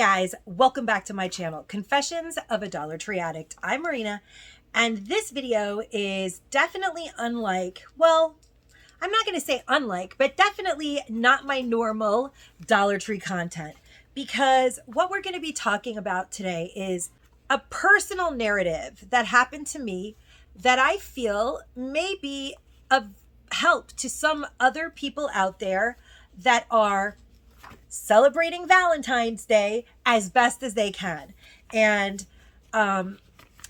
guys, welcome back to my channel, Confessions of a Dollar Tree Addict. I'm Marina, and this video is definitely unlike, well, I'm not going to say unlike, but definitely not my normal Dollar Tree content, because what we're going to be talking about today is a personal narrative that happened to me that I feel may be of help to some other people out there that are celebrating Valentine's Day as best as they can. And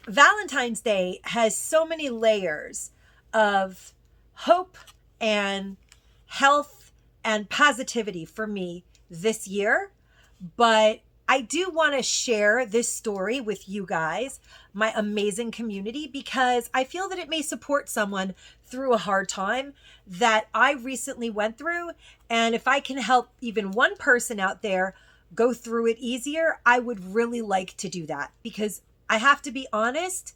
Valentine's Day has so many layers of hope and health and positivity for me this year. But I do want to share this story with you guys, my amazing community, because I feel that it may support someone through a hard time that I recently went through. And if I can help even one person out there go through it easier, I would really like to do that, because I have to be honest,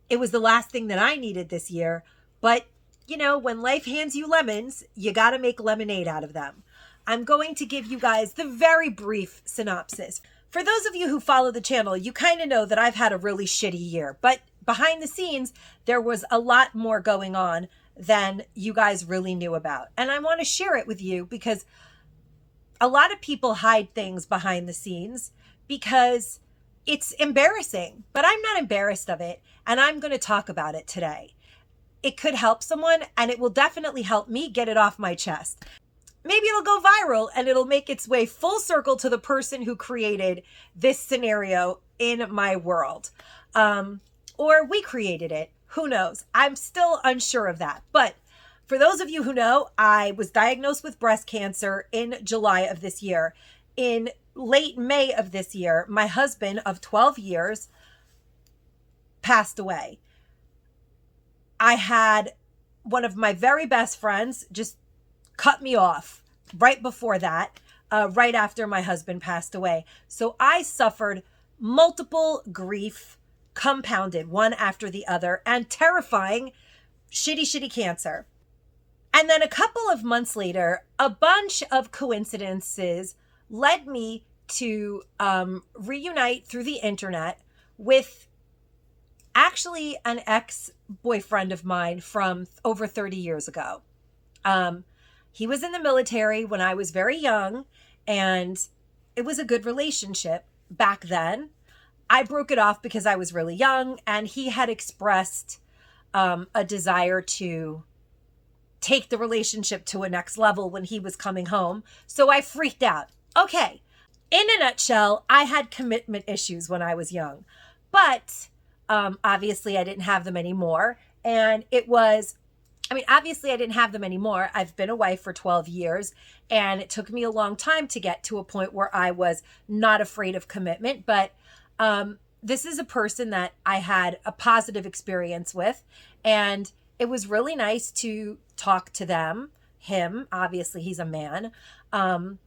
it was the last thing that I needed this year. But, you know, when life hands you lemons, you got to make lemonade out of them. I'm going to give you guys the very brief synopsis. For those of you who follow the channel, you kind of know that I've had a really shitty year, but behind the scenes, there was a lot more going on than you guys really knew about. And I want to share it with you because a lot of people hide things behind the scenes because it's embarrassing, but I'm not embarrassed of it. And I'm going to talk about it today. It could help someone, and it will definitely help me get it off my chest. Maybe it'll go viral and it'll make its way full circle to the person who created this scenario in my world. Or we created it. Who knows? I'm still unsure of that. But for those of you who know, I was diagnosed with breast cancer in July of this year. In late May of this year, my husband of 12 years passed away. I had one of my very best friends just cut me off right before that, right after my husband passed away. So I suffered multiple grief, compounded one after the other, and terrifying, shitty cancer. And then a couple of months later, a bunch of coincidences led me to reunite through the internet with actually an ex-boyfriend of mine from over 30 years ago. He was in the military when I was very young, and it was a good relationship back then. I broke it off because I was really young, and he had expressed a desire to take the relationship to a next level when he was coming home. So I freaked out. Okay, in a nutshell, I had commitment issues when I was young, but obviously I didn't have them anymore. And obviously I didn't have them anymore. I've been a wife for 12 years, and it took me a long time to get to a point where I was not afraid of commitment. But this is a person that I had a positive experience with, and it was really nice to talk to him. Obviously, he's a man. I'm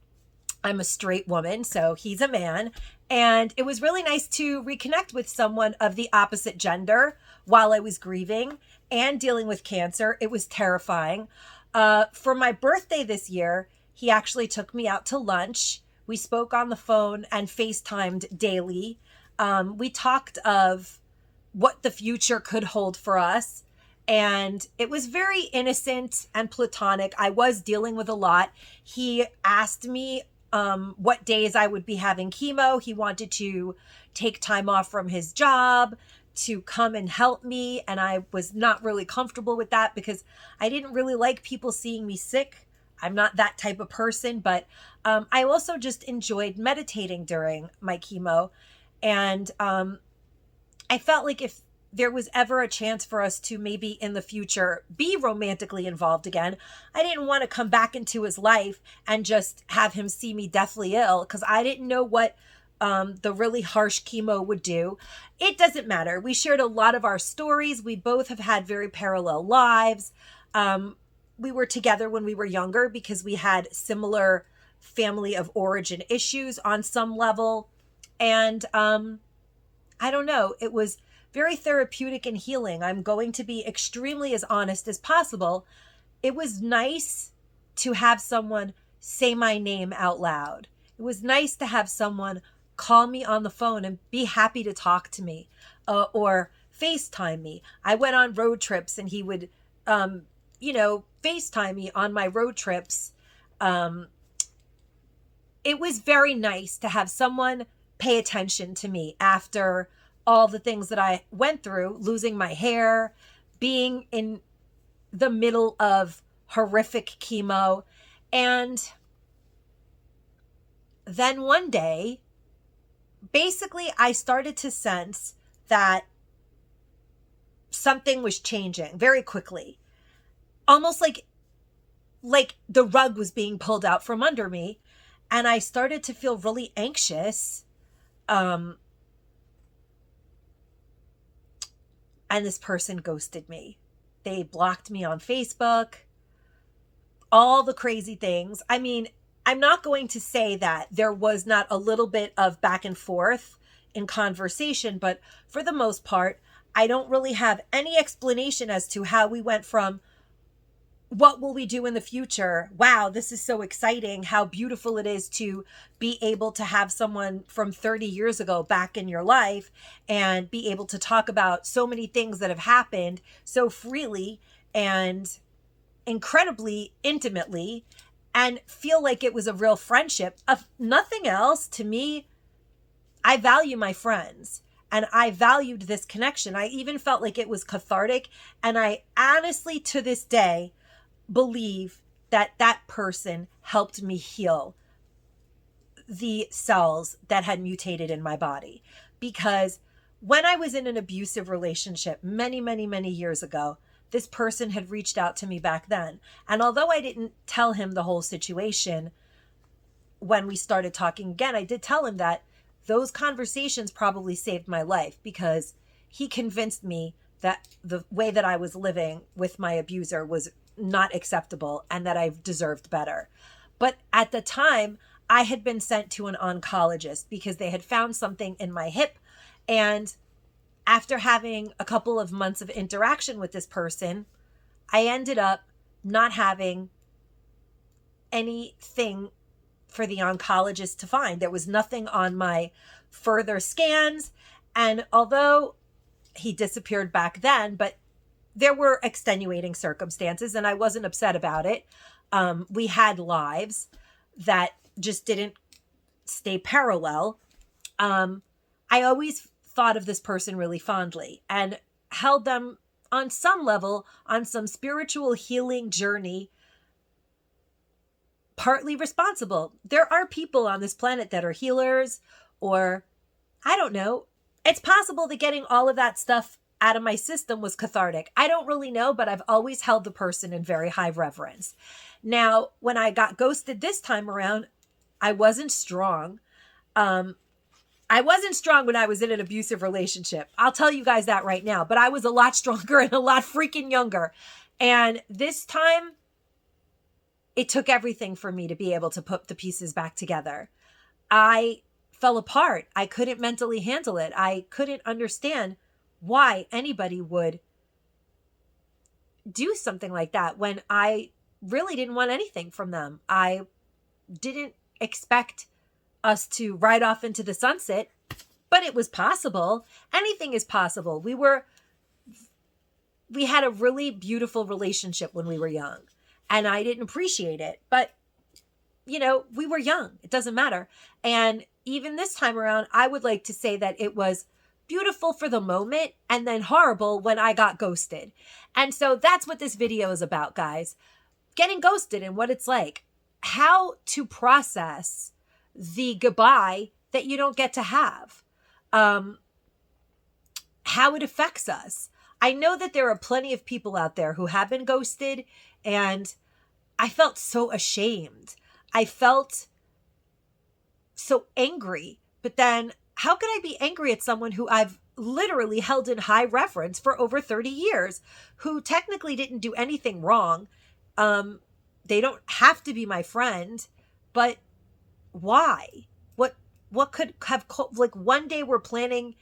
a straight woman, so he's a man. And it was really nice to reconnect with someone of the opposite gender while I was grieving and dealing with cancer. It was terrifying. For my birthday this year, he actually took me out to lunch. We spoke on the phone and FaceTimed daily. We talked of what the future could hold for us. And it was very innocent and platonic. I was dealing with a lot. He asked me what days I would be having chemo. He wanted to take time off from his job to come and help me. And I was not really comfortable with that because I didn't really like people seeing me sick. I'm not that type of person, but I also just enjoyed meditating during my chemo. And I felt like if there was ever a chance for us to maybe in the future be romantically involved again, I didn't want to come back into his life and just have him see me deathly ill, because I didn't know what the really harsh chemo would do. It doesn't matter. We shared a lot of our stories. We both have had very parallel lives. We were together when we were younger because we had similar family of origin issues on some level. And I don't know, it was very therapeutic and healing. I'm going to be extremely as honest as possible. It was nice to have someone say my name out loud It was nice to have someone call me on the phone and be happy to talk to me, or FaceTime me. I went on road trips and he would, FaceTime me on my road trips. It was very nice to have someone pay attention to me after all the things that I went through, losing my hair, being in the middle of horrific chemo. And then one day, basically, I started to sense that something was changing very quickly, almost like the rug was being pulled out from under me, and I started to feel really anxious. And this person ghosted me. They blocked me on Facebook, all the crazy things. I mean, I'm not going to say that there was not a little bit of back and forth in conversation, but for the most part, I don't really have any explanation as to how we went from what will we do in the future? Wow, this is so exciting. How beautiful it is to be able to have someone from 30 years ago back in your life and be able to talk about so many things that have happened so freely and incredibly intimately and feel like it was a real friendship. Of nothing else, to me, I value my friends and I valued this connection. I even felt like it was cathartic. And I honestly, to this day, believe that that person helped me heal the cells that had mutated in my body. Because when I was in an abusive relationship many, many, many years ago, this person had reached out to me back then. And although I didn't tell him the whole situation when we started talking again, I did tell him that those conversations probably saved my life, because he convinced me that the way that I was living with my abuser was not acceptable and that I deserved better. But at the time, I had been sent to an oncologist because they had found something in my hip. And after having a couple of months of interaction with this person, I ended up not having anything for the oncologist to find. There was nothing on my further scans. And although he disappeared back then, but there were extenuating circumstances and I wasn't upset about it. We had lives that just didn't stay parallel. I always thought of this person really fondly and held them on some level on some spiritual healing journey, partly responsible. There are people on this planet that are healers, or I don't know. It's possible that getting all of that stuff out of my system was cathartic. I don't really know, but I've always held the person in very high reverence. Now, when I got ghosted this time around, I wasn't strong. I wasn't strong when I was in an abusive relationship. I'll tell you guys that right now, but I was a lot stronger and a lot freaking younger. And this time, it took everything for me to be able to put the pieces back together. I fell apart. I couldn't mentally handle it. I couldn't understand why anybody would do something like that when I really didn't want anything from them. I didn't expect us to ride off into the sunset, but it was possible. Anything is possible. We had a really beautiful relationship when we were young, and I didn't appreciate it, but we were young. It doesn't matter. And even this time around, I would like to say that it was beautiful for the moment and then horrible when I got ghosted. And so that's what this video is about, guys. Getting ghosted and what it's like. How to process the goodbye that you don't get to have. How it affects us. I know that there are plenty of people out there who have been ghosted, and I felt so ashamed. I felt so angry. But then how could I be angry at someone who I've literally held in high reverence for over 30 years, who technically didn't do anything wrong? They don't have to be my friend, but why? What could have, like, one day we're planning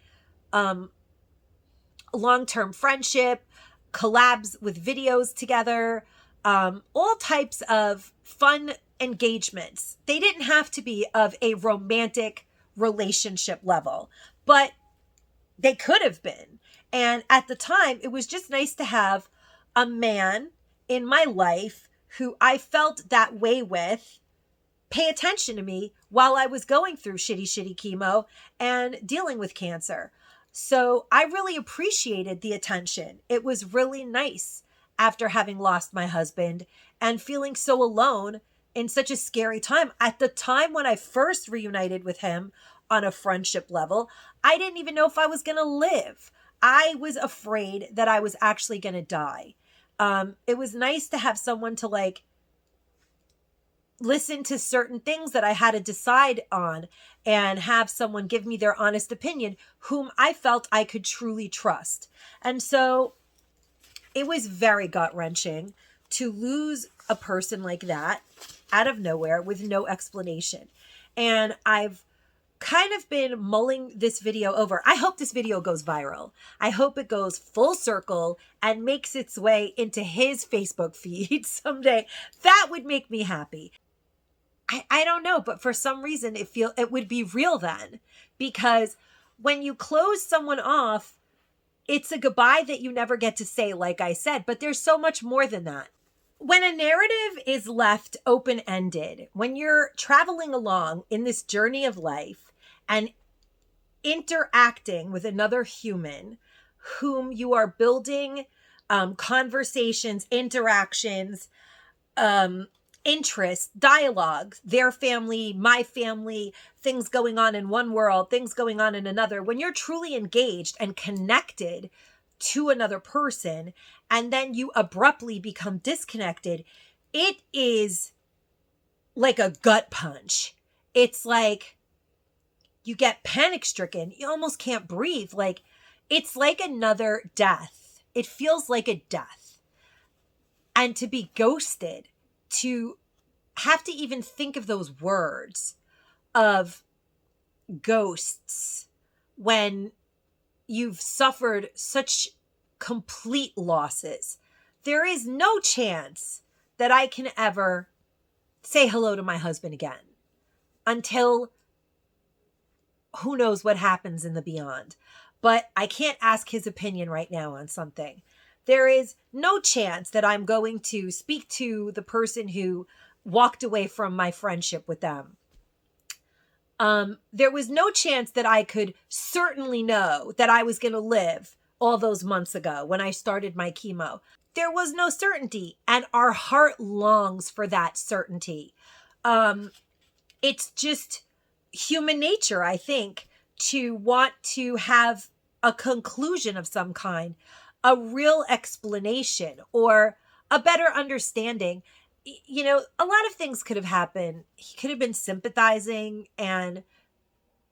long-term friendship, collabs with videos together, all types of fun engagements. They didn't have to be of a romantic relationship level, but they could have been. And at the time, it was just nice to have a man in my life who I felt that way with pay attention to me while I was going through shitty chemo and dealing with cancer. So I really appreciated the attention. It was really nice after having lost my husband and feeling so alone in such a scary time. At the time when I first reunited with him on a friendship level, I didn't even know if I was going to live. I was afraid that I was actually going to die. It was nice to have someone to like listen to certain things that I had to decide on and have someone give me their honest opinion, whom I felt I could truly trust. And so it was very gut-wrenching to lose a person like that out of nowhere with no explanation. And I've kind of been mulling this video over. I hope this video goes viral. I hope it goes full circle and makes its way into his Facebook feed someday. That would make me happy. I don't know, but for some reason it would be real then, because when you close someone off, it's a goodbye that you never get to say, like I said, but there's so much more than that. When a narrative is left open-ended, when you're traveling along in this journey of life and interacting with another human whom you are building conversations, interactions, interests, dialogues, their family, my family, things going on in one world, things going on in another. When you're truly engaged and connected to another person, and then you abruptly become disconnected, it is like a gut punch. It's like you get panic stricken. You almost can't breathe. Like it's like another death. It feels like a death. And to be ghosted, to have to even think of those words of ghosts when you've suffered such complete losses. There is no chance that I can ever say hello to my husband again until who knows what happens in the beyond. But I can't ask his opinion right now on something. There is no chance that I'm going to speak to the person who walked away from my friendship with them. There was no chance that I could certainly know that I was going to live all those months ago when I started my chemo. There was no certainty, and our heart longs for that certainty. It's just human nature, I think, to want to have a conclusion of some kind, a real explanation or a better understanding. You know, a lot of things could have happened. He could have been sympathizing and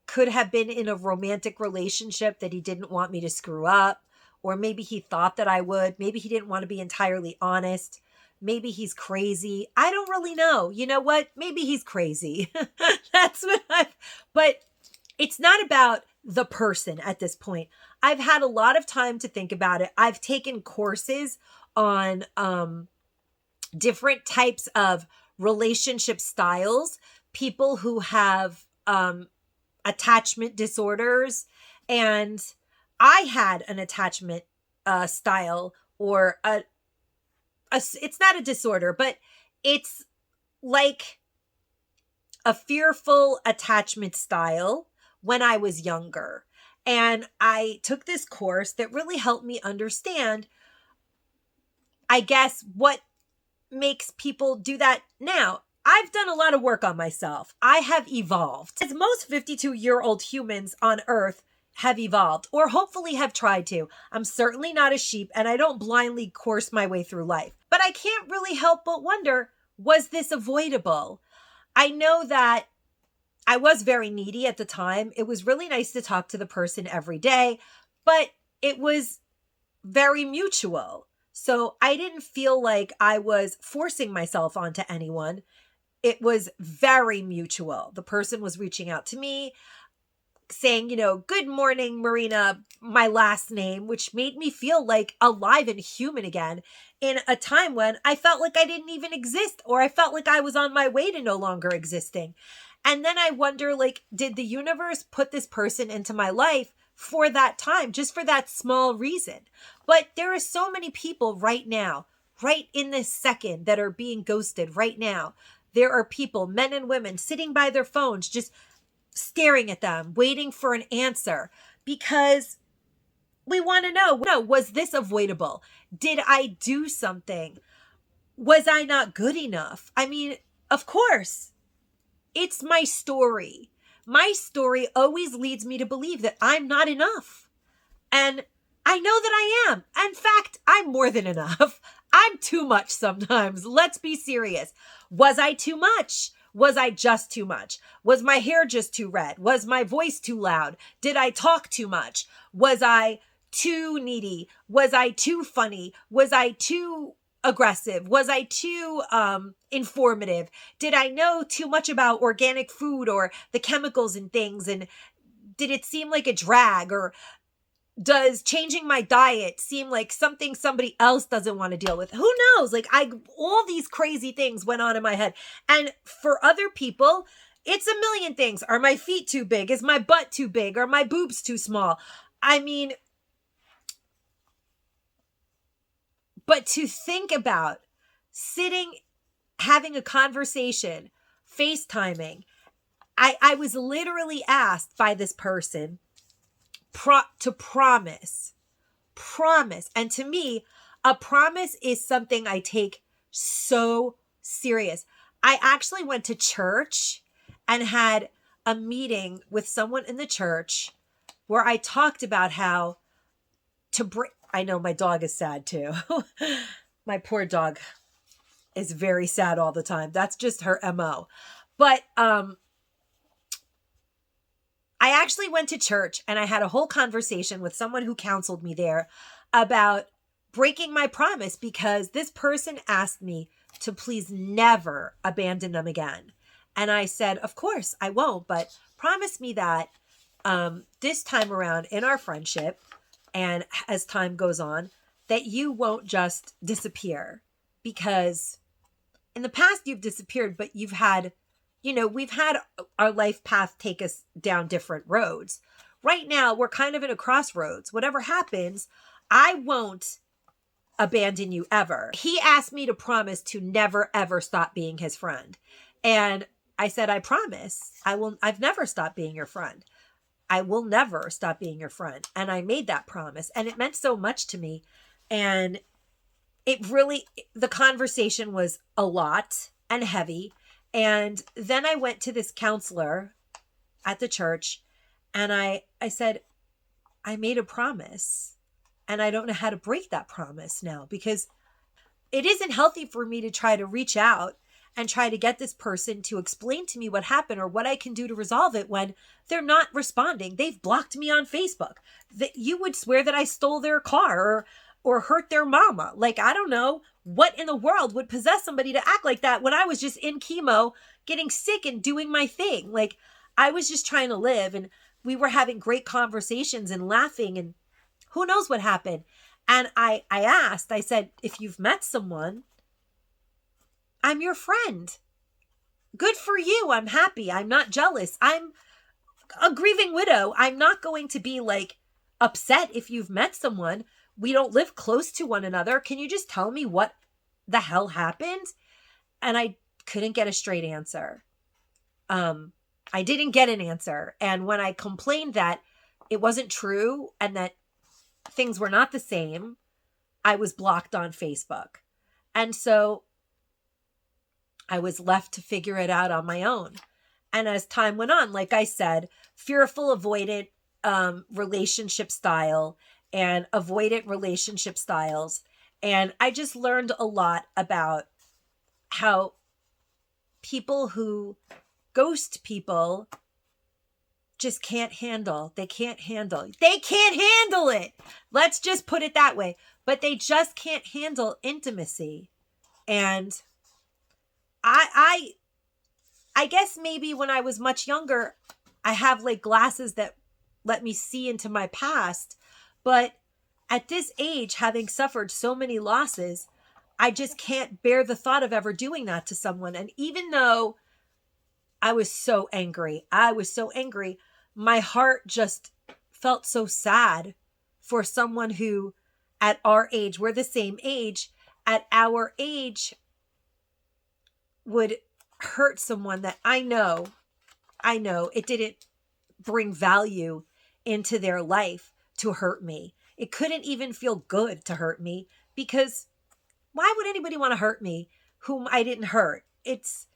could have been in a romantic relationship that he didn't want me to screw up. Or maybe he thought that I would. Maybe he didn't want to be entirely honest. Maybe he's crazy. I don't really know. You know what? Maybe he's crazy. But it's not about the person at this point. I've had a lot of time to think about it. I've taken courses on different types of relationship styles, people who have attachment disorders. And I had an attachment style, or it's not a disorder, but it's like a fearful attachment style when I was younger. And I took this course that really helped me understand, I guess, what makes people do that now. I've done a lot of work on myself. I have evolved. As most 52-year-old humans on Earth have evolved, or hopefully have tried to. I'm certainly not a sheep, and I don't blindly course my way through life. But I can't really help but wonder, was this avoidable? I know that I was very needy at the time. It was really nice to talk to the person every day, but it was very mutual. So I didn't feel like I was forcing myself onto anyone. It was very mutual. The person was reaching out to me saying, good morning, Marina, my last name, which made me feel like alive and human again in a time when I felt like I didn't even exist, or I felt like I was on my way to no longer existing. And then I wonder, like, did the universe put this person into my life for that time, just for that small reason? But there are so many people right now, right in this second, that are being ghosted right now. There are people, men and women, sitting by their phones, just staring at them, waiting for an answer, because we want to know, was this avoidable? Did I do something? Was I not good enough? I mean, of course, it's my story. My story always leads me to believe that I'm not enough. And I know that I am. In fact, I'm more than enough. I'm too much sometimes. Let's be serious. Was I too much? Was I just too much? Was my hair just too red? Was my voice too loud? Did I talk too much? Was I too needy? Was I too funny? Was I too aggressive? Was I too informative? Did I know too much about organic food or the chemicals and things? And did it seem like a drag? Or does changing my diet seem like something somebody else doesn't want to deal with? Who knows? Like, all these crazy things went on in my head. And for other people, it's a million things. Are my feet too big? Is my butt too big? Are my boobs too small? I mean, but to think about sitting, having a conversation, FaceTiming, I was literally asked by this person to promise. And to me, a promise is something I take so serious. I actually went to church and had a meeting with someone in the church where I talked about how to bring, I know my dog is sad too. My poor dog is very sad all the time. That's just her MO. But I actually went to church and I had a whole conversation with someone who counseled me there about breaking my promise, because this person asked me to please never abandon them again. And I said, of course I won't, but promise me that this time around in our friendship, and as time goes on, that you won't just disappear. Because in the past you've disappeared, but you've had, we've had our life path take us down different roads. Right now, we're kind of in a crossroads. Whatever happens, I won't abandon you ever. He asked me to promise to never, ever stop being his friend. And I said, I promise. I've never stopped being your friend. I will never stop being your friend. And I made that promise. And it meant so much to me. And the conversation was a lot and heavy. And then I went to this counselor at the church and I said, I made a promise and I don't know how to break that promise now, because it isn't healthy for me to try to reach out and try to get this person to explain to me what happened or what I can do to resolve it when they're not responding. They've blocked me on Facebook. That you would swear that I stole their car or hurt their mama. Like, I don't know what in the world would possess somebody to act like that when I was just in chemo, getting sick and doing my thing. Like, I was just trying to live, and we were having great conversations and laughing, and who knows what happened. And I asked, I said, if you've met someone, I'm your friend. Good for you. I'm happy. I'm not jealous. I'm a grieving widow. I'm not going to be like upset if you've met someone. We don't live close to one another. Can you just tell me what the hell happened? And I couldn't get a straight answer. I didn't get an answer. And when I complained that it wasn't true and that things were not the same, I was blocked on Facebook. And so I was left to figure it out on my own. And as time went on, like I said, fearful, avoidant relationship style and avoidant relationship styles. And I just learned a lot about how people who ghost people just can't handle. They can't handle it. Let's just put it that way. But they just can't handle intimacy. And I guess maybe when I was much younger, I have like glasses that let me see into my past. But at this age, having suffered so many losses, I just can't bear the thought of ever doing that to someone. And even though I was so angry, my heart just felt so sad for someone who, at our age, we're the same age, at our age, would hurt someone that I know it didn't bring value into their life to hurt me. It couldn't even feel good to hurt me, because why would anybody want to hurt me whom I didn't hurt? It's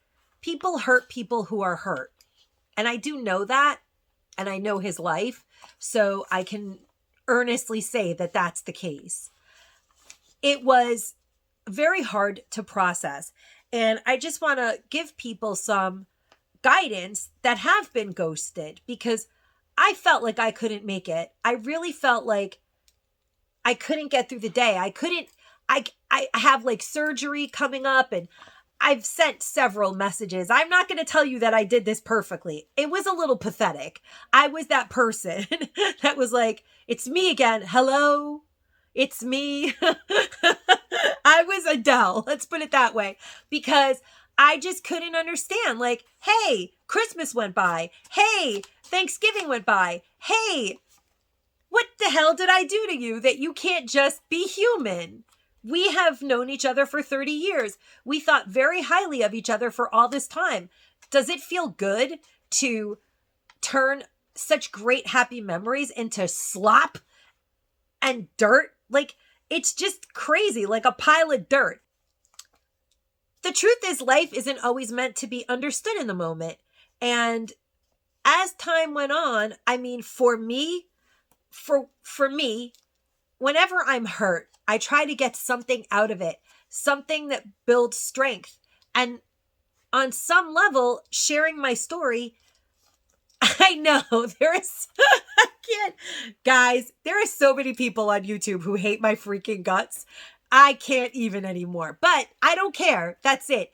people hurt people who are hurt. And I do know that, and I know his life, so I can earnestly say that that's the case. It was very hard to process. And I just want to give people some guidance that have been ghosted, because I felt like I couldn't make it. I really felt like I couldn't get through the day. I have like surgery coming up, and I've sent several messages. I'm not going to tell you that I did this perfectly. It was a little pathetic. I was that person that was like, it's me again. Hello, it's me. I was Adele. Let's put it that way, because I just couldn't understand. Like, hey, Christmas went by. Hey, Thanksgiving went by. Hey, what the hell did I do to you that you can't just be human? We have known each other for 30 years. We thought very highly of each other for all this time. Does it feel good to turn such great happy memories into slop and dirt? Like, it's just crazy, like a pile of dirt. The truth is, life isn't always meant to be understood in the moment. And as time went on, I mean, for me, whenever I'm hurt, I try to get something out of it, something that builds strength. And on some level, sharing my story, I know guys, there are so many people on YouTube who hate my freaking guts. I can't even anymore, but I don't care. That's it.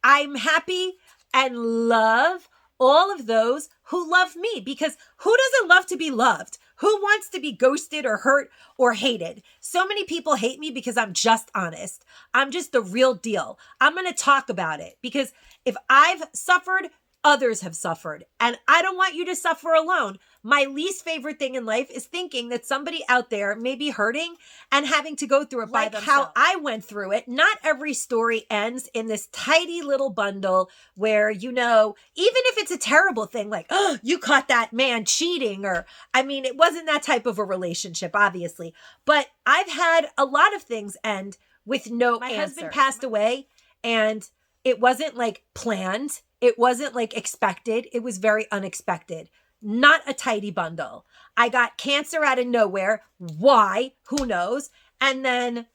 I'm happy and love all of those who love me, because who doesn't love to be loved? Who wants to be ghosted or hurt or hated? So many people hate me because I'm just honest. I'm just the real deal. I'm going to talk about it, because if I've suffered, others have suffered, and I don't want you to suffer alone. My least favorite thing in life is thinking that somebody out there may be hurting and having to go through it by themselves. How I went through it. Not every story ends in this tidy little bundle where, even if it's a terrible thing, like, oh, you caught that man cheating, or, I mean, it wasn't that type of a relationship, obviously, but I've had a lot of things end with no answer. My husband passed away, and it wasn't like planned. It wasn't like expected. It was very unexpected. Not a tidy bundle. I got cancer out of nowhere. Why? Who knows? And then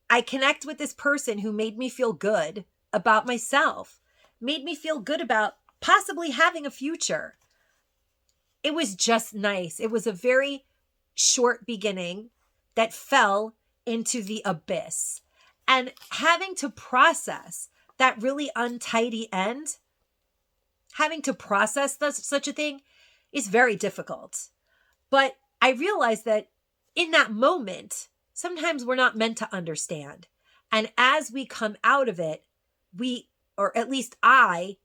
I connect with this person who made me feel good about myself, made me feel good about possibly having a future. It was just nice. It was a very short beginning that fell into the abyss. And having to process that really untidy end, having to process such a thing is very difficult. But I realized that in that moment, sometimes we're not meant to understand. And as we come out of it, or at least I,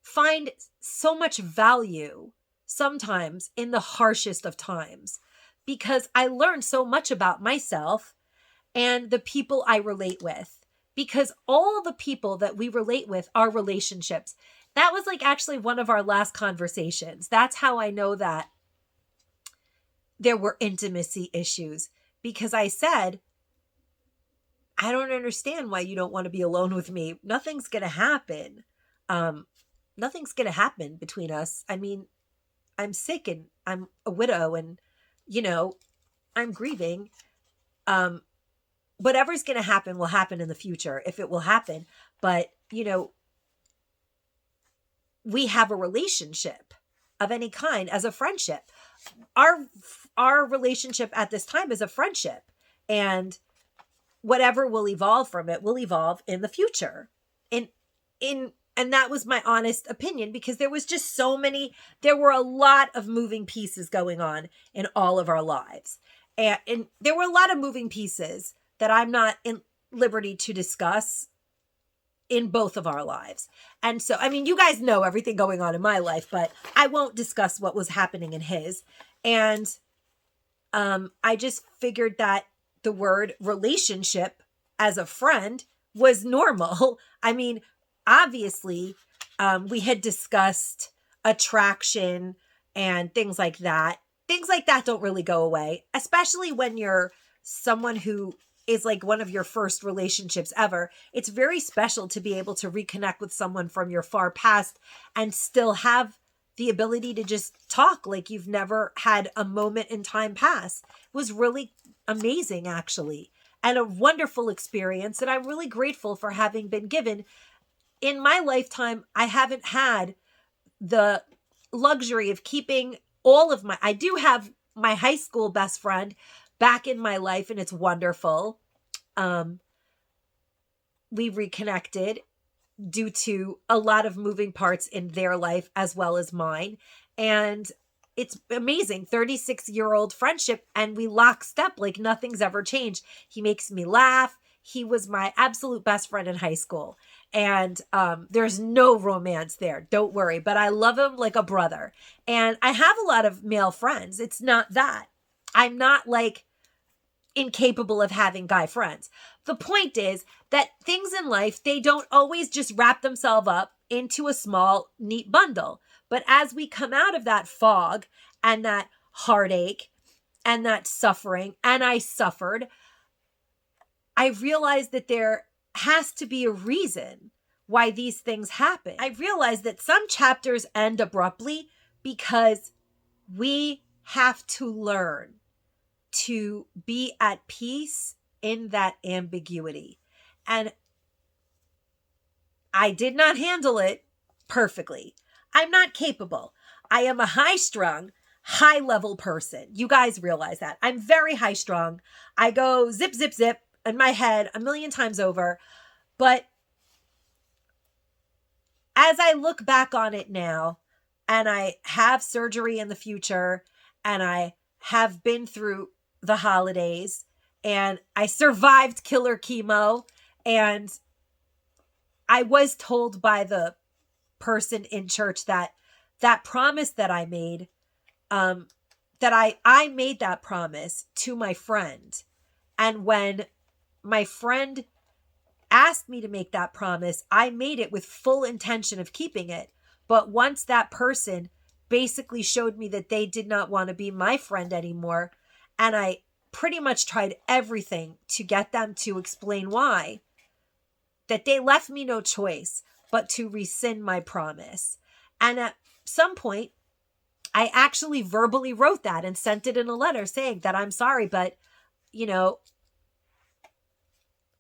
find so much value sometimes in the harshest of times, because I learned so much about myself and the people I relate with. Because all the people that we relate with are relationships. That was like actually one of our last conversations. That's how I know that there were intimacy issues. Because I said, I don't understand why you don't want to be alone with me. Nothing's going to happen. Nothing's going to happen between us. I mean, I'm sick and I'm a widow and, I'm grieving. Whatever's going to happen will happen in the future, if it will happen. But, we have a relationship of any kind as a friendship. Our relationship at this time is a friendship, and whatever will evolve from it will evolve in the future. In And that was my honest opinion, because there were a lot of moving pieces going on in all of our lives. And there were a lot of moving pieces that I'm not in liberty to discuss in both of our lives. And so, I mean, you guys know everything going on in my life, but I won't discuss what was happening in his. And I just figured that the word relationship as a friend was normal. I mean, obviously, we had discussed attraction and things like that. Things like that don't really go away, especially when you're someone who is like one of your first relationships ever. It's very special to be able to reconnect with someone from your far past and still have the ability to just talk like you've never had a moment in time pass. It was really amazing, actually, and a wonderful experience. And I'm really grateful for having been given. In my lifetime, I haven't had the luxury of keeping I do have my high school best friend back in my life, and it's wonderful. We reconnected due to a lot of moving parts in their life as well as mine. And it's amazing. 36-year-old friendship, and we lockstep like nothing's ever changed. He makes me laugh. He was my absolute best friend in high school. And there's no romance there. Don't worry. But I love him like a brother. And I have a lot of male friends. It's not that. I'm not like incapable of having guy friends. The point is that things in life, they don't always just wrap themselves up into a small, neat bundle. But as we come out of that fog and that heartache and that suffering, and I suffered, I realized that there has to be a reason why these things happen. I realized that some chapters end abruptly because we have to learn to be at peace in that ambiguity. And I did not handle it perfectly. I'm not capable. I am a high-strung, high-level person. You guys realize that. I'm very high-strung. I go zip, zip, zip in my head a million times over. But as I look back on it now, and I have surgery in the future, and I have been through the holidays, and I survived killer chemo, and I was told by the person in church that promise that I made, that I made that promise to my friend. And when my friend asked me to make that promise, I made it with full intention of keeping it. But once that person basically showed me that they did not want to be my friend anymore, and I pretty much tried everything to get them to explain why, that they left me no choice but to rescind my promise. And at some point, I actually verbally wrote that and sent it in a letter saying that I'm sorry, but,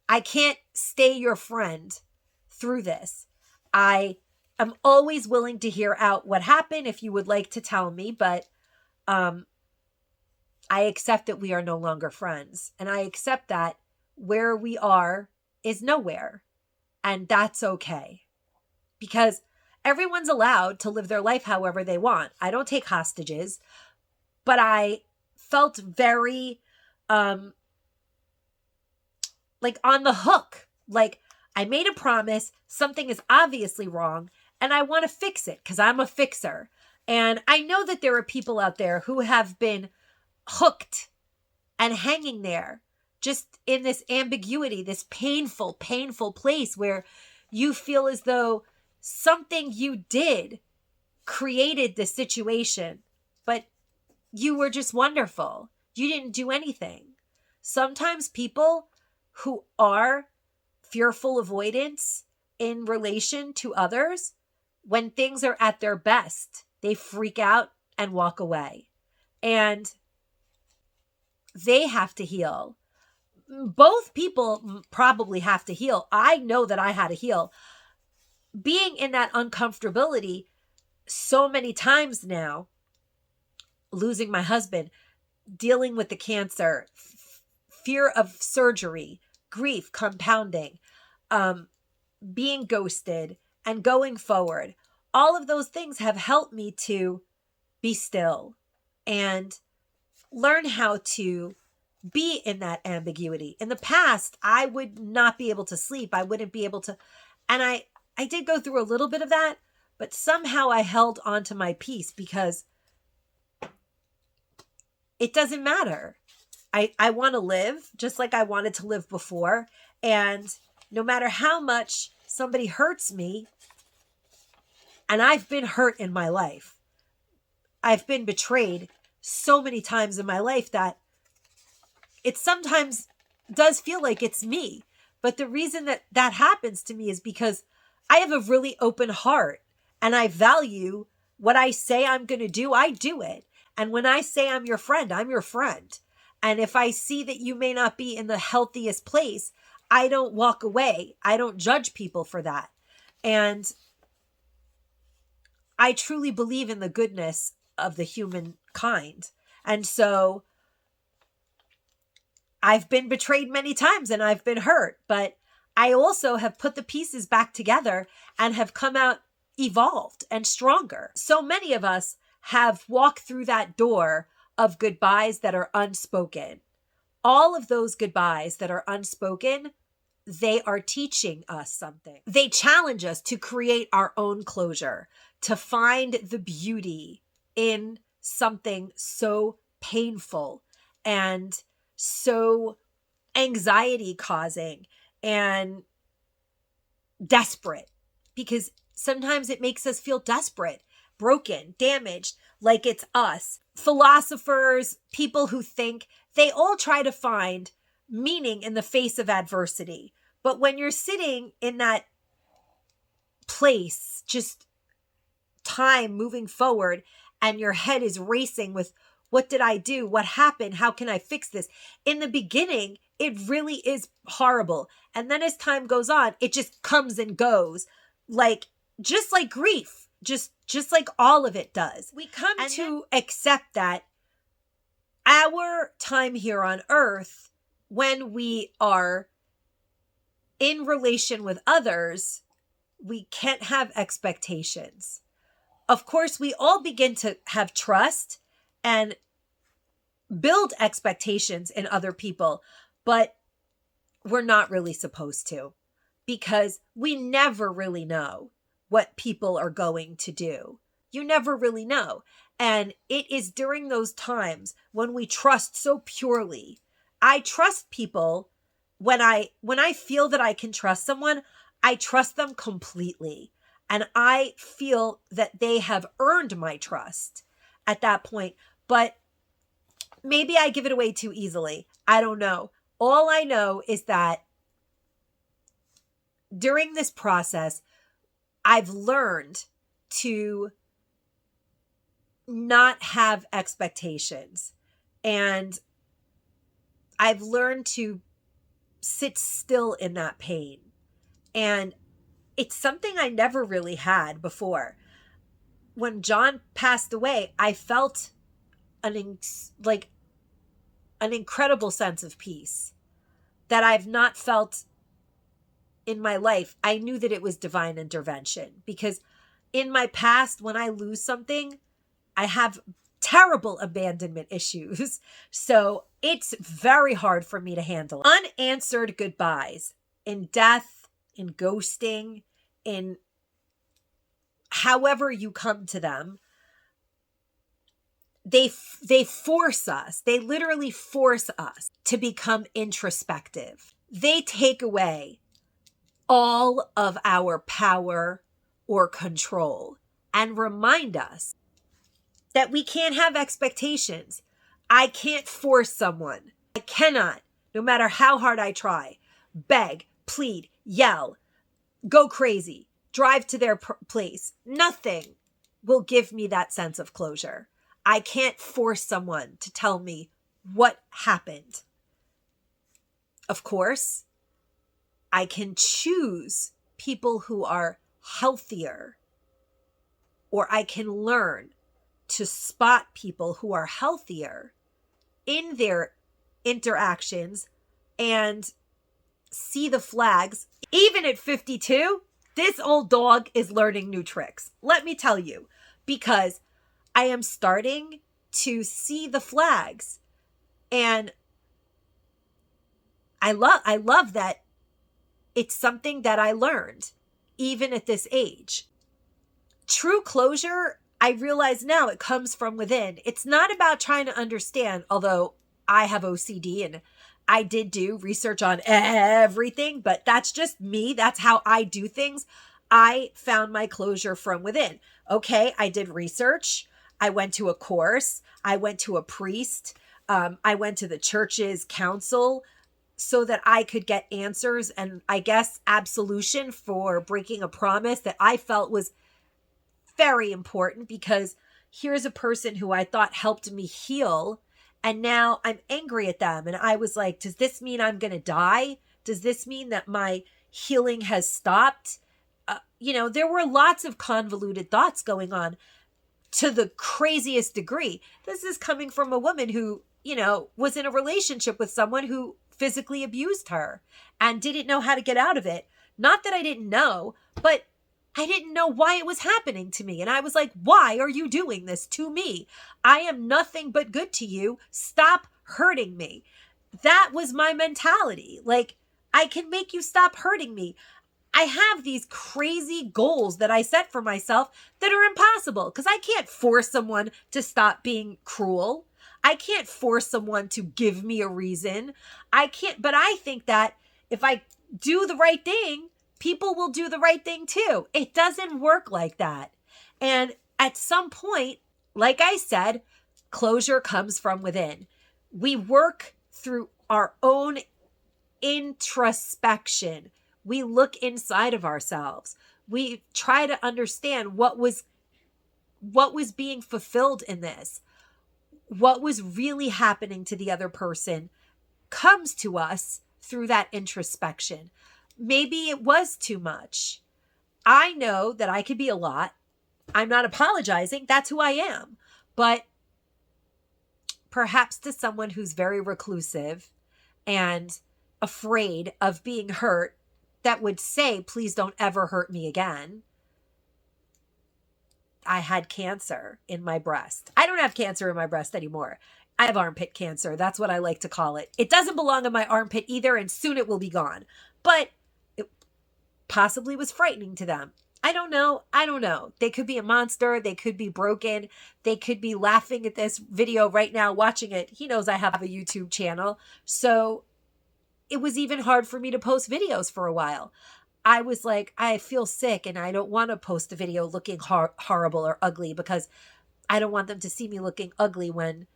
I can't stay your friend through this. I am always willing to hear out what happened if you would like to tell me, but I accept that we are no longer friends. And I accept that where we are is nowhere. And that's okay. Because everyone's allowed to live their life however they want. I don't take hostages. But I felt very like on the hook. Like, I made a promise, something is obviously wrong, and I want to fix it because I'm a fixer. And I know that there are people out there who have been hooked and hanging there just in this ambiguity, this painful, painful place where you feel as though something you did created the situation, but you were just wonderful. You didn't do anything. Sometimes people who are fearful avoidance in relation to others, when things are at their best, they freak out and walk away. And they have to heal. Both people probably have to heal. I know that I had to heal. Being in that uncomfortability so many times now, losing my husband, dealing with the cancer, fear of surgery, grief compounding, being ghosted, and going forward, all of those things have helped me to be still and learn how to be in that ambiguity. In the past, I would not be able to sleep. I wouldn't be able to. And I did go through a little bit of that, but somehow I held on to my peace because it doesn't matter. I want to live just like I wanted to live before. And no matter how much somebody hurts me, and I've been hurt in my life, I've been betrayed so many times in my life that it sometimes does feel like it's me. But the reason that that happens to me is because I have a really open heart and I value what I say I'm going to do. I do it. And when I say I'm your friend, I'm your friend. And if I see that you may not be in the healthiest place, I don't walk away. I don't judge people for that. And I truly believe in the goodness of the humankind. And so I've been betrayed many times and I've been hurt, but I also have put the pieces back together and have come out evolved and stronger. So many of us have walked through that door of goodbyes that are unspoken. All of those goodbyes that are unspoken, they are teaching us something. They challenge us to create our own closure, to find the beauty in something so painful and so anxiety causing and desperate, because sometimes it makes us feel desperate, broken, damaged, like it's us. Philosophers, people who think, they all try to find meaning in the face of adversity. But when you're sitting in that place, just time moving forward, and your head is racing with, what did I do? What happened? How can I fix this? In the beginning, it really is horrible. And then as time goes on, it just comes and goes, just like grief, just like all of it does. We come to accept that our time here on earth, when we are in relation with others, we can't have expectations. Of course, we all begin to have trust and build expectations in other people, but we're not really supposed to, because we never really know what people are going to do. You never really know. And it is during those times when we trust so purely. I trust people when I feel that I can trust someone, I trust them completely. And I feel that they have earned my trust at that point. But maybe I give it away too easily. I don't know. All I know is that during this process, I've learned to not have expectations. And I've learned to sit still in that pain. And it's something I never really had before. When John passed away, I felt an incredible sense of peace that I've not felt in my life. I knew that it was divine intervention, because in my past, when I lose something, I have terrible abandonment issues. So it's very hard for me to handle. Unanswered goodbyes in death, in ghosting, in however you come to them, they force us. They literally force us to become introspective. They take away all of our power or control and remind us that we can't have expectations. I can't force someone. I cannot, no matter how hard I try, beg, plead, yell, go crazy, drive to their place. Nothing will give me that sense of closure. I can't force someone to tell me what happened. Of course, I can choose people who are healthier, or I can learn to spot people who are healthier in their interactions and see the flags. Even at 52, This old dog is learning new tricks. Let me tell you, because I am starting to see the flags, and I love that it's something that I learned even at this age. True closure, I realize now, it comes from within. It's not about trying to understand, although I have OCD and I did do research on everything, but that's just me. That's how I do things. I found my closure from within. Okay, I did research. I went to a course. I went to a priest. I went to the church's council so that I could get answers and, I guess, absolution for breaking a promise that I felt was very important, because here's a person who I thought helped me heal, and now I'm angry at them. And I was like, does this mean I'm going to die? Does this mean that my healing has stopped? There were lots of convoluted thoughts going on to the craziest degree. This is coming from a woman who, was in a relationship with someone who physically abused her and didn't know how to get out of it. Not that I didn't know, but I didn't know why it was happening to me. And I was like, why are you doing this to me? I am nothing but good to you. Stop hurting me. That was my mentality. Like, I can make you stop hurting me. I have these crazy goals that I set for myself that are impossible, because I can't force someone to stop being cruel. I can't force someone to give me a reason. I can't, but I think that if I do the right thing, people will do the right thing too. It doesn't work like that. And at some point, like I said, closure comes from within. We work through our own introspection. We look inside of ourselves. We try to understand what was being fulfilled in this. What was really happening to the other person comes to us through that introspection. Maybe it was too much. I know that I could be a lot. I'm not apologizing. That's who I am. But perhaps to someone who's very reclusive and afraid of being hurt, that would say, please don't ever hurt me again. I had cancer in my breast. I don't have cancer in my breast anymore. I have armpit cancer. That's what I like to call it. It doesn't belong in my armpit either, and soon it will be gone. But it possibly was frightening to them. I don't know. They could be a monster. They could be broken. They could be laughing at this video right now, watching it. He knows I have a YouTube channel. So it was even hard for me to post videos for a while. I was like, I feel sick and I don't want to post a video looking horrible or ugly, because I don't want them to see me looking ugly when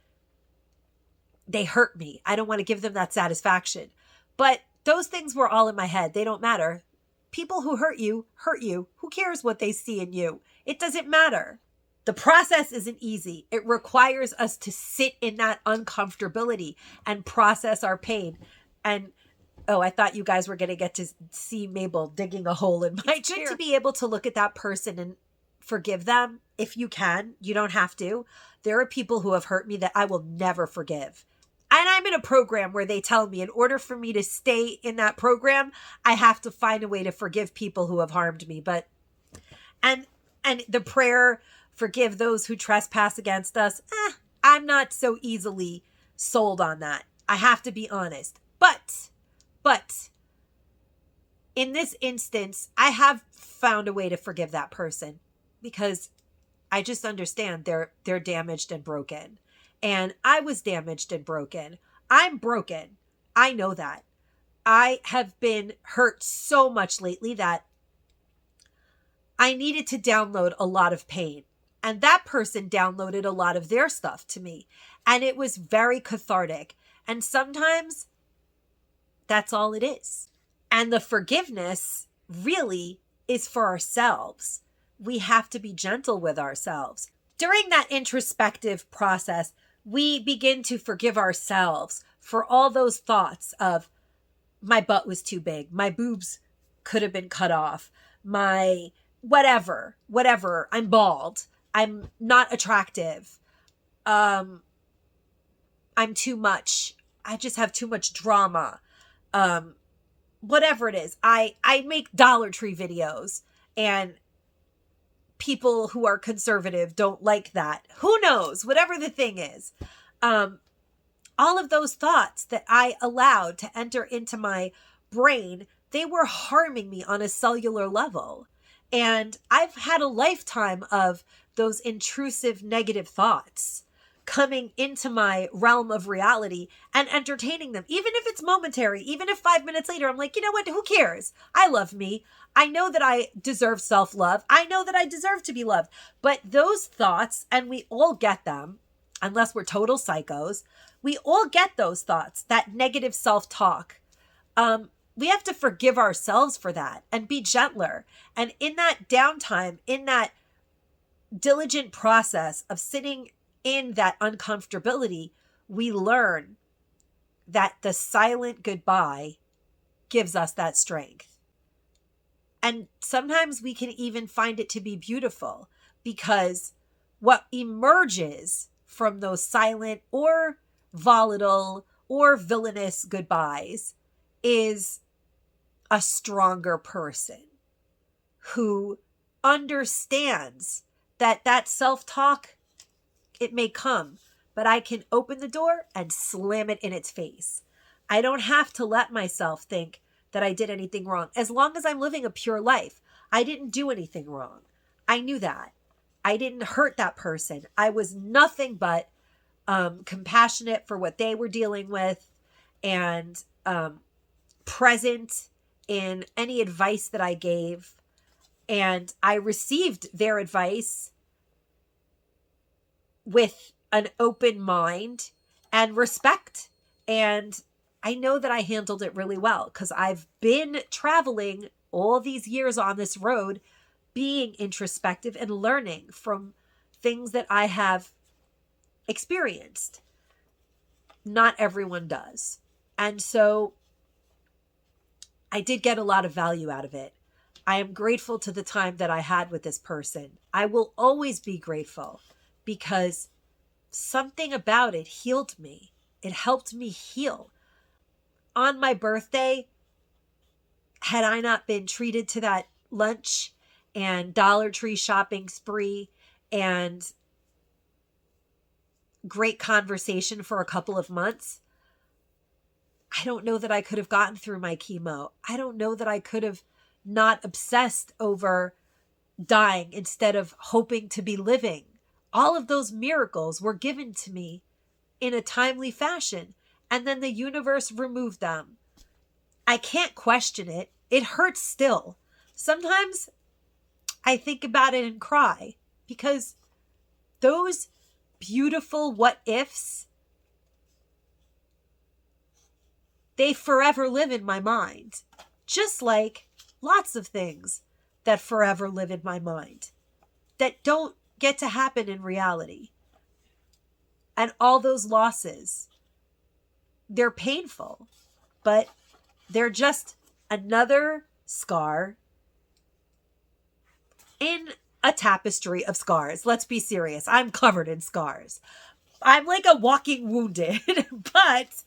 they hurt me. I don't want to give them that satisfaction. But those things were all in my head. They don't matter. People who hurt you, hurt you. Who cares what they see in you? It doesn't matter. The process isn't easy. It requires us to sit in that uncomfortability and process our pain. And I thought you guys were going to get to see Mabel digging a hole in my chair. It's good to be able to look at that person and forgive them if you can. You don't have to. There are people who have hurt me that I will never forgive. And I'm in a program where they tell me in order for me to stay in that program, I have to find a way to forgive people who have harmed me. But, and the prayer, forgive those who trespass against us. I'm not so easily sold on that. I have to be honest. But in this instance, I have found a way to forgive that person, because I just understand they're damaged and broken. And I was damaged and broken. I'm broken. I know that. I have been hurt so much lately that I needed to download a lot of pain. And that person downloaded a lot of their stuff to me. And it was very cathartic. And sometimes that's all it is. And the forgiveness really is for ourselves. We have to be gentle with ourselves. During that introspective process, we begin to forgive ourselves for all those thoughts of, my butt was too big, my boobs could have been cut off, my whatever, I'm bald, I'm not attractive, I'm too much, I just have too much drama, whatever it is. I make Dollar Tree videos And people who are conservative don't like that. Who knows? Whatever the thing is. All of those thoughts that I allowed to enter into my brain, they were harming me on a cellular level. And I've had a lifetime of those intrusive negative thoughts coming into my realm of reality and entertaining them, even if it's momentary, even if 5 minutes later I'm like, you know what, who cares? I love me. I know that I deserve self-love. I know that I deserve to be loved. But those thoughts, and we all get them, unless we're total psychos, we all get those thoughts, that negative self-talk. We have to forgive ourselves for that and be gentler. And in that downtime, in that diligent process of sitting in that uncomfortability, we learn that the silent goodbye gives us that strength. And sometimes we can even find it to be beautiful, because what emerges from those silent or volatile or villainous goodbyes is a stronger person who understands that that self-talk, it may come, but I can open the door and slam it in its face. I don't have to let myself think that I did anything wrong. As long as I'm living a pure life, I didn't do anything wrong. I knew that. I didn't hurt that person. I was nothing but compassionate for what they were dealing with, and present in any advice that I gave. And I received their advice with an open mind and respect. And I know that I handled it really well, because I've been traveling all these years on this road, being introspective and learning from things that I have experienced. Not everyone does. And so I did get a lot of value out of it. I am grateful to the time that I had with this person. I will always be grateful, because something about it healed me. It helped me heal. On my birthday, had I not been treated to that lunch and Dollar Tree shopping spree and great conversation for a couple of months, I don't know that I could have gotten through my chemo. I don't know that I could have not obsessed over dying instead of hoping to be living. All of those miracles were given to me in a timely fashion, and then the universe removed them. I can't question it. It hurts still. Sometimes I think about it and cry, because those beautiful what ifs, they forever live in my mind, just like lots of things that forever live in my mind that don't get to happen in reality. And all those losses, they're painful, but they're just another scar in a tapestry of scars. Let's be serious. I'm covered in scars. I'm like a walking wounded, but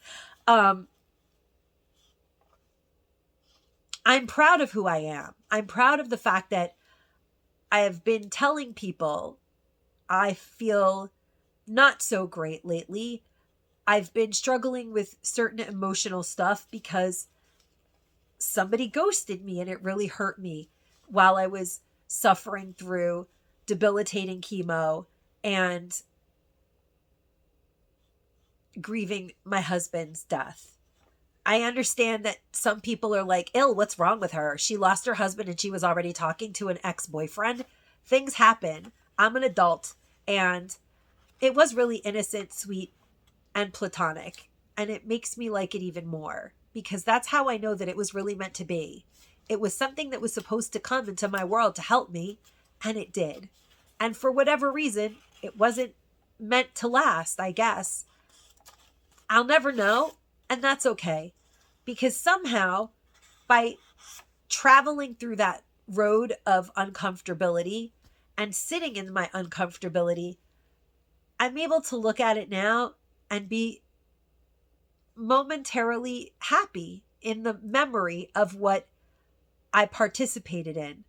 I'm proud of who I am. I'm proud of the fact that I have been telling people I feel not so great lately. I've been struggling with certain emotional stuff because somebody ghosted me, and it really hurt me while I was suffering through debilitating chemo and grieving my husband's death. I understand that some people are like, "Ill, what's wrong with her? She lost her husband and she was already talking to an ex-boyfriend." Things happen. I'm an adult, and it was really innocent, sweet, and platonic. And it makes me like it even more, because that's how I know that it was really meant to be. It was something that was supposed to come into my world to help me, and it did. And for whatever reason, it wasn't meant to last, I guess. I'll never know, and that's okay. Because somehow, by traveling through that road of uncomfortability and sitting in my uncomfortability, I'm able to look at it now and be momentarily happy in the memory of what I participated in.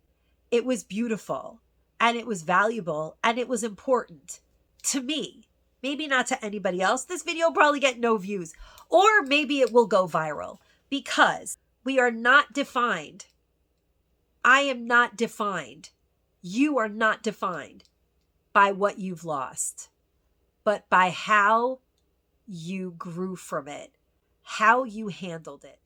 it was beautiful and it was valuable and it was important to me. Maybe not to anybody else. This video will probably get no views, or maybe it will go viral, because we are not defined. I am not defined. You are not defined by what you've lost, but by how you grew from it, how you handled it.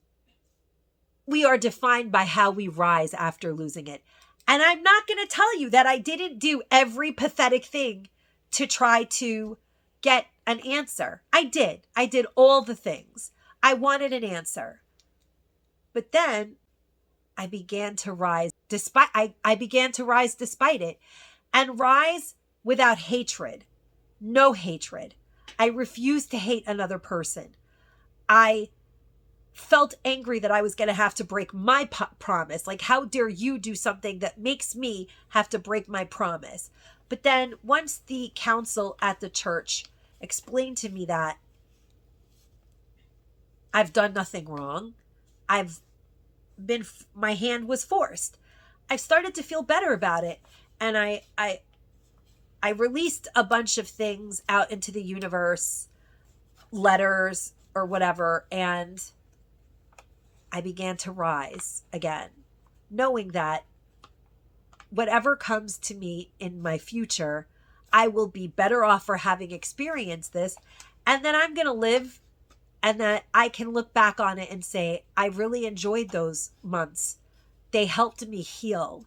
We are defined by how we rise after losing it. And I'm not going to tell you that I didn't do every pathetic thing to try to get an answer. I did. I did all the things. I wanted an answer. But then I began to rise despite it, and rise without hatred. No hatred. I refused to hate another person. I felt angry that I was going to have to break my promise. Like, how dare you do something that makes me have to break my promise? But then once the council at the church explained to me that I've done nothing wrong, my hand was forced, I've started to feel better about it. And I released a bunch of things out into the universe, letters or whatever, and I began to rise again, knowing that whatever comes to me in my future, I will be better off for having experienced this, and that I'm going to live, and that I can look back on it and say, I really enjoyed those months. They helped me heal,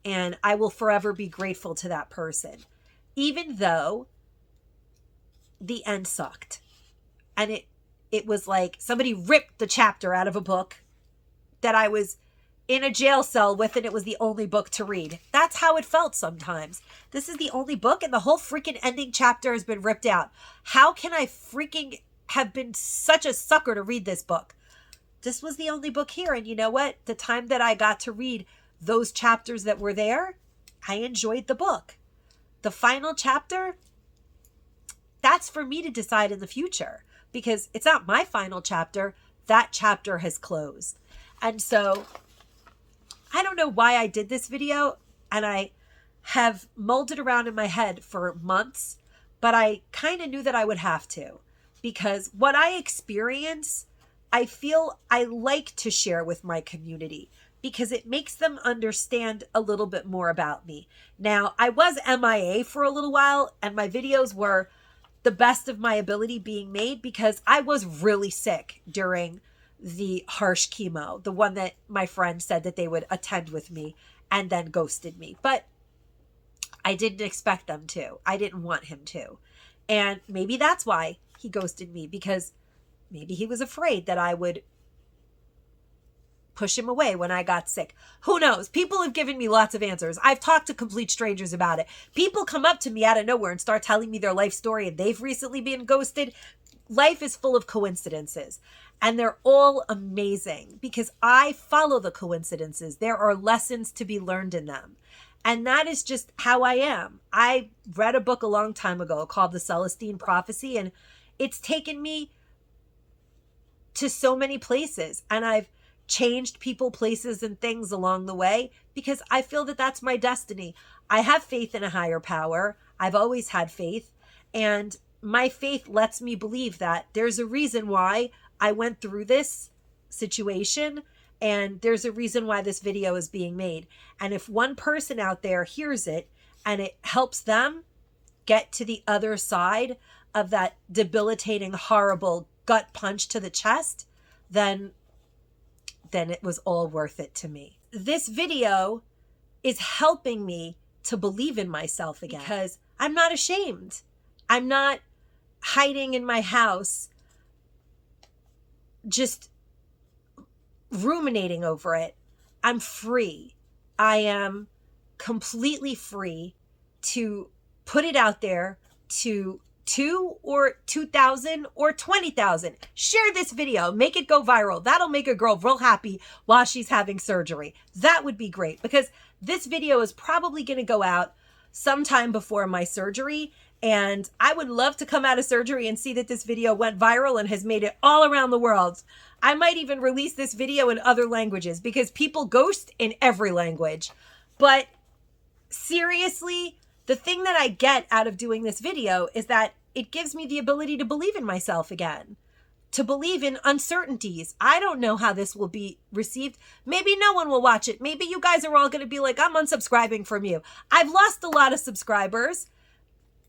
and I will forever be grateful to that person, even though the end sucked. And it was like somebody ripped the chapter out of a book that I was in a jail cell with, and it was the only book to read. That's how it felt sometimes. This is the only book, and the whole freaking ending chapter has been ripped out. How can I freaking have been such a sucker to read this book? This was the only book here, and you know what? The time that I got to read those chapters that were there, I enjoyed the book. The final chapter, that's for me to decide in the future, because it's not my final chapter. That chapter has closed. And so I don't know why I did this video, and I have mulled it around in my head for months, but I kind of knew that I would have to, because what I experience, I feel I like to share with my community, because it makes them understand a little bit more about me. Now, I was MIA for a little while, and my videos were the best of my ability being made because I was really sick during the harsh chemo, the one that my friend said that they would attend with me and then ghosted me. But I didn't expect them to. I didn't want him to. And maybe that's why he ghosted me, because maybe he was afraid that I would push him away when I got sick. Who knows? People have given me lots of answers. I've talked to complete strangers about it. People come up to me out of nowhere and start telling me their life story, and they've recently been ghosted. Life is full of coincidences, and they're all amazing because I follow the coincidences. There are lessons to be learned in them. And that is just how I am. I read a book a long time ago called The Celestine Prophecy, and it's taken me to so many places, and I've changed people, places, and things along the way because I feel that that's my destiny. I have faith in a higher power. I've always had faith, and my faith lets me believe that there's a reason why I went through this situation, and there's a reason why this video is being made. And if one person out there hears it and it helps them get to the other side of that debilitating, horrible gut punch to the chest, then it was all worth it to me. This video is helping me to believe in myself again because I'm not ashamed. I'm not hiding in my house, just ruminating over it. I'm free. I am completely free to put it out there to 2 or 2,000 or 20,000. Share this video, make it go viral. That'll make a girl real happy while she's having surgery. That would be great because this video is probably going to go out sometime before my surgery. And I would love to come out of surgery and see that this video went viral and has made it all around the world. I might even release this video in other languages because people ghost in every language. But seriously, the thing that I get out of doing this video is that it gives me the ability to believe in myself again, to believe in uncertainties. I don't know how this will be received. Maybe no one will watch it. Maybe you guys are all going to be like, I'm unsubscribing from you. I've lost a lot of subscribers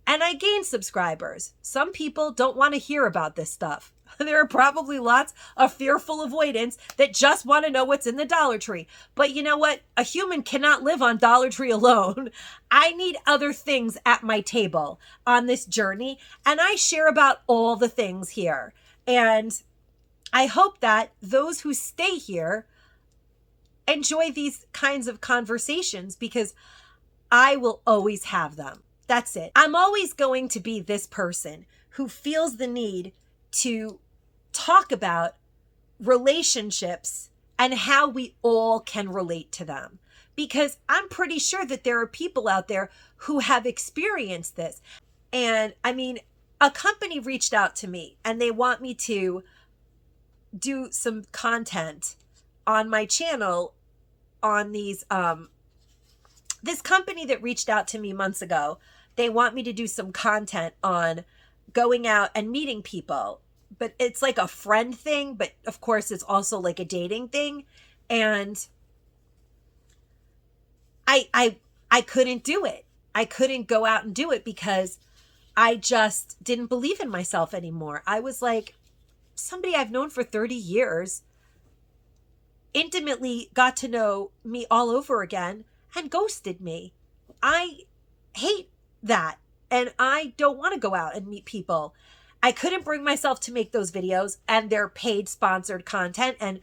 and I gained subscribers. Some people don't want to hear about this stuff. There are probably lots of fearful avoidance that just want to know what's in the Dollar Tree. But you know what? A human cannot live on Dollar Tree alone. I need other things at my table on this journey. And I share about all the things here. And I hope that those who stay here enjoy these kinds of conversations, because I will always have them. That's it. I'm always going to be this person who feels the need to talk about relationships and how we all can relate to them. Because I'm pretty sure that there are people out there who have experienced this. And I mean, a company reached out to me and they want me to do some content on my channel on these, this company that reached out to me months ago, they want me to do some content on going out and meeting people, but it's like a friend thing, but of course it's also like a dating thing. And I couldn't do it. I couldn't go out and do it because I just didn't believe in myself anymore. I was like, somebody I've known for 30 years intimately got to know me all over again and ghosted me. I hate that. And I don't want to go out and meet people. I couldn't bring myself to make those videos, and they're paid sponsored content. And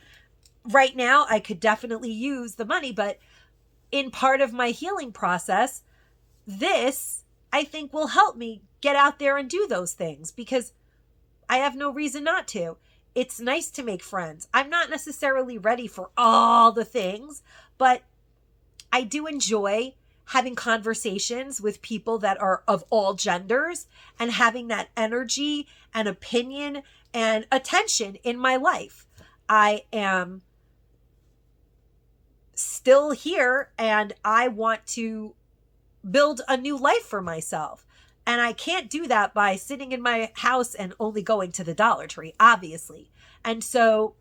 right now I could definitely use the money, but in part of my healing process, this I think will help me get out there and do those things, because I have no reason not to. It's nice to make friends. I'm not necessarily ready for all the things, but I do enjoy having conversations with people that are of all genders and having that energy and opinion and attention in my life. I am still here and I want to build a new life for myself. And I can't do that by sitting in my house and only going to the Dollar Tree, obviously. And so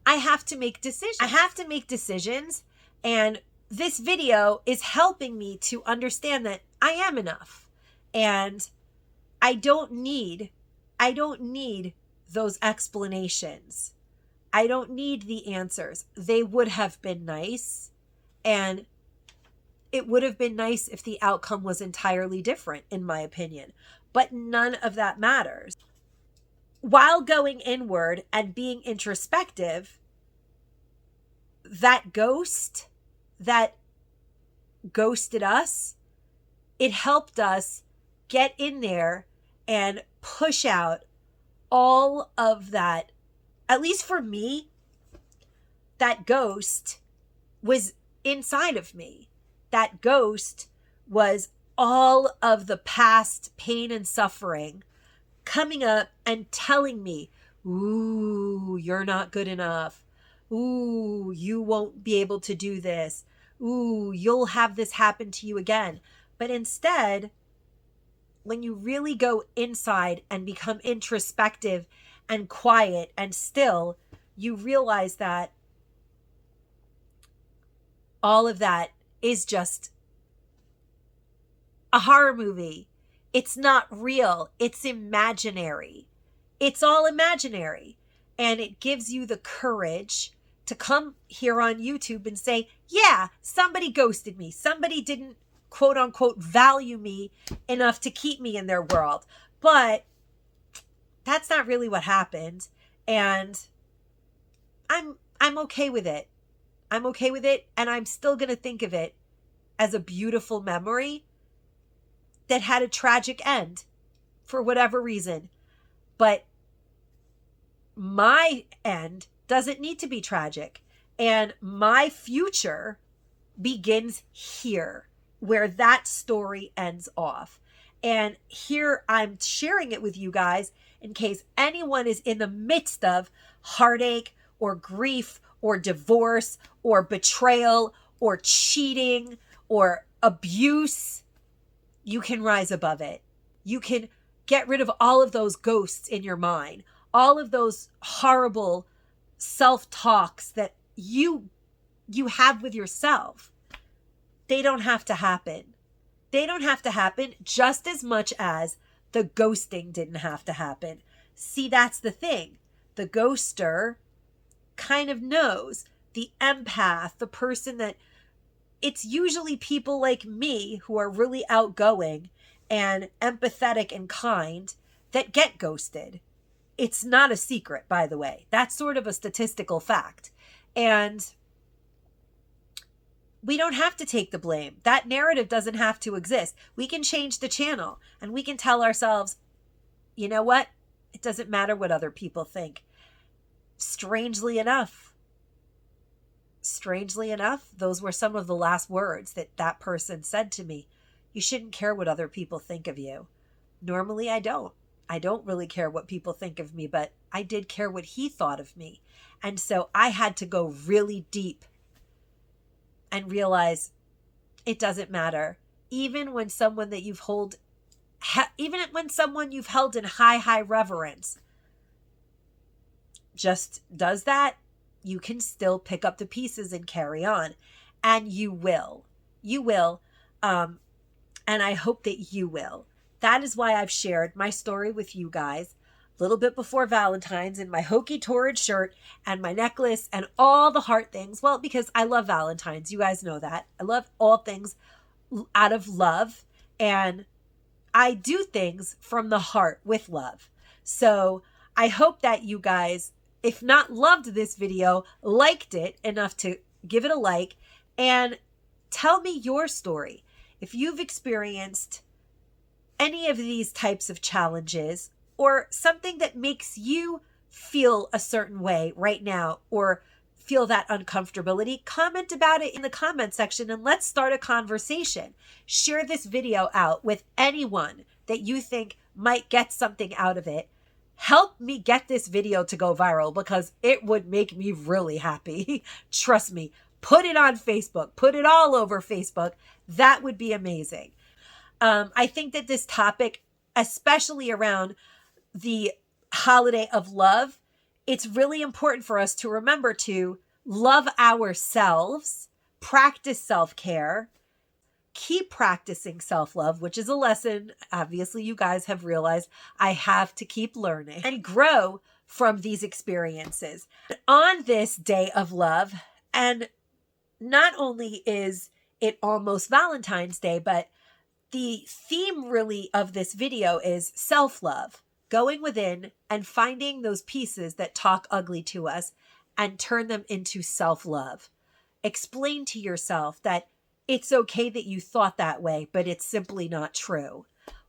I have to make decisions. And this video is helping me to understand that I am enough. And I don't need those explanations. I don't need the answers. They would have been nice. And it would have been nice if the outcome was entirely different, in my opinion. But none of that matters. While going inward and being introspective, that ghost that ghosted us, it helped us get in there and push out all of that. At least for me, that ghost was inside of me. That ghost was all of the past pain and suffering coming up and telling me, ooh, you're not good enough. Ooh, you won't be able to do this. Ooh, you'll have this happen to you again. But instead, when you really go inside and become introspective and quiet and still, you realize that all of that is just a horror movie. It's not real. It's imaginary. It's all imaginary. And it gives you the courage to come here on YouTube and say, yeah, somebody ghosted me. Somebody didn't, quote unquote, value me enough to keep me in their world. But that's not really what happened. And I'm okay with it. I'm okay with it. And I'm still going to think of it as a beautiful memory that had a tragic end for whatever reason. But my end doesn't need to be tragic. And my future begins here, where that story ends off. And here I'm sharing it with you guys in case anyone is in the midst of heartache or grief or divorce or betrayal or cheating or abuse, you can rise above it. You can get rid of all of those ghosts in your mind, all of those horrible self-talks that you have with yourself. They don't have to happen. They don't have to happen just as much as the ghosting didn't have to happen. See, that's the thing. The ghoster kind of knows. The empath, the person that, it's usually people like me who are really outgoing and empathetic and kind that get ghosted. It's not a secret, by the way. That's sort of a statistical fact. And we don't have to take the blame. That narrative doesn't have to exist. We can change the channel and we can tell ourselves, you know what? It doesn't matter what other people think. Strangely enough, those were some of the last words that person said to me. You shouldn't care what other people think of you. Normally, I don't. I don't really care what people think of me, but I did care what he thought of me. And so I had to go really deep and realize it doesn't matter. Even when someone that you've held in high reverence just does that, you can still pick up the pieces and carry on. And you will. And I hope that you will. That is why I've shared my story with you guys a little bit before Valentine's in my hokey torrid shirt and my necklace and all the heart things. Well, because I love Valentine's. You guys know that. I love all things out of love. And I do things from the heart with love. So I hope that you guys, if not loved this video, liked it enough to give it a like and tell me your story. If you've experienced any of these types of challenges or something that makes you feel a certain way right now or feel that uncomfortability, comment about it in the comment section and let's start a conversation. Share this video out with anyone that you think might get something out of it. Help me get this video to go viral because it would make me really happy. Trust me. Put it on Facebook. Put it all over Facebook. That would be amazing. I think that this topic, especially around the holiday of love, it's really important for us to remember to love ourselves, practice self-care, keep practicing self-love, which is a lesson, obviously, you guys have realized I have to keep learning and grow from these experiences. On this day of love, and not only is it almost Valentine's Day, but the theme really of this video is self-love, going within and finding those pieces that talk ugly to us and turn them into self-love. Explain to yourself that it's okay that you thought that way, but it's simply not true.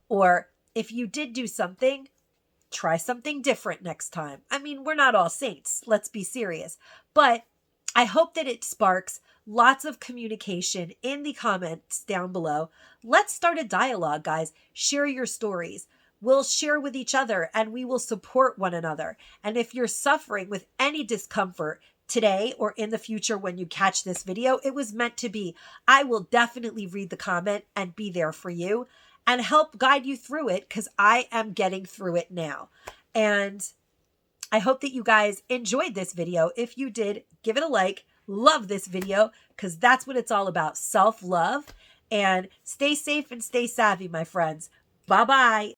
Or if you did do something, try something different next time. I mean, we're not all saints. Let's be serious. But I hope that it sparks lots of communication in the comments down below. Let's start a dialogue, guys. Share your stories. We'll share with each other and we will support one another. And if you're suffering with any discomfort today or in the future when you catch this video, it was meant to be. I will definitely read the comment and be there for you and help guide you through it because I am getting through it now. And I hope that you guys enjoyed this video. If you did, give it a like. Love this video because that's what it's all about. Self-love. And stay safe and stay savvy, my friends. Bye-bye.